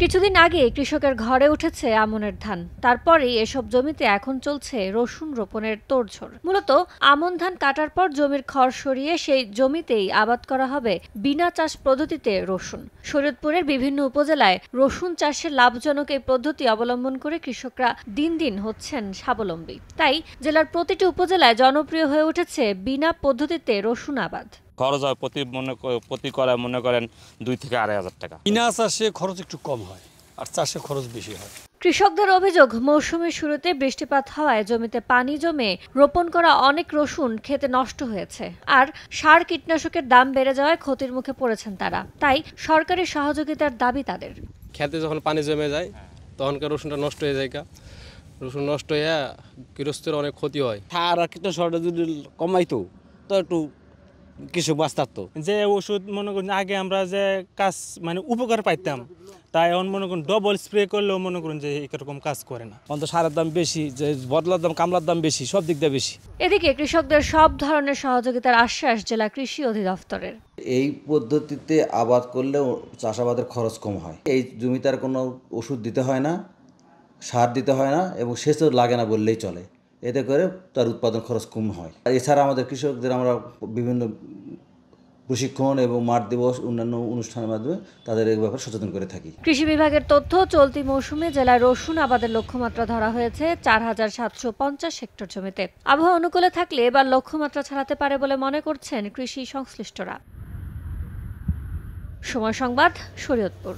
কিছুদিন আগে কৃষকের ঘরে উঠেছে আমনের ধান, তারপরেই এসব জমিতে এখন চলছে রসুন রোপণের তোড়জোড়। মূলত আমন ধান কাটার পর জমির খড় সরিয়ে সেই জমিতেই আবাদ করা হবে বিনা চাষ পদ্ধতিতে রসুন। শরীয়তপুরের বিভিন্ন উপজেলায় রসুন চাষের লাভজনক এই পদ্ধতি অবলম্বন করে কৃষকরা দিন দিন হচ্ছেন স্বাবলম্বী। তাই জেলার প্রতিটি উপজেলায় জনপ্রিয় হয়ে উঠেছে বিনা পদ্ধতিতে রসুন আবাদ। খরচ হয় প্রতি করায় মনে করেন 2 থেকে 2.5 টাকা। বিনা চাষে খরচ একটু কম হয় আর চাষে খরচ বেশি হয়। কৃষকদের অভিযোগ, মৌসুমের শুরুতে বৃষ্টিপাত হওয়ায় জমিতে পানি জমে রোপণ করা অনেক রসুন খেতে নষ্ট হয়েছে, আর সার কীটনাশকের দাম বেড়ে যাওয়ায় ক্ষতির মুখে পড়েছেন তারা। তাই সরকারি সহযোগিতার দাবি তাদের। খেতে যখন পানি জমে যায় তখনকার রসুনটা নষ্ট হয়ে যায়, রসুন নষ্ট হয়ে গৃহস্থের অনেক ক্ষতি হয়। সার আর কীটনাশকটা যদি কমাইতো তো একটু কৃষক বাঁচত। যে ওষুধ মনে করুন আগে আমরা যে কাজ উপকার পাইতাম, তাই এখন মনে করুন ডবল স্প্রে করলেও মনে করুন যে এরকম কাজ করে না। অন্তত সারের দাম বেশি, যে বদলার দাম কামলার দাম বেশি, সব দিক দিয়ে বেশি। এদিকে কৃষকদের সব ধরনের সহযোগিতার আশ্বাস জেলা কৃষি অধিদপ্তরের। এই পদ্ধতিতে আবাদ করলেও চাষাবাদের খরচ কম হয়। এই জমিতে আর কোনো ওষুধ দিতে হয় না, সার দিতে হয় না এবং সেচও লাগে না বললেই চলে। এতে করে তার উৎপাদন খরচ কম হয়। আর এছাড়া আমাদের কৃষকদের আমরা বিভিন্ন প্রশিক্ষণ এবং মাঠ দিবস অন্যান্য অনুষ্ঠানের মাধ্যমে তাদের এই ব্যাপারে সচেতন করে থাকি। কৃষি বিভাগের তথ্য, চলতি মৌসুমে জেলায় রসুন আবাদের লক্ষ্যমাত্রা ধরা হয়েছে 4750 হেক্টর জমিতে। আবহাওয়া অনুকূলে থাকলে এবার লক্ষ্যমাত্রা ছাড়াতে পারে বলে মনে করছেন কৃষি সংশ্লিষ্টরা। সময় সংবাদ, শরীয়তপুর।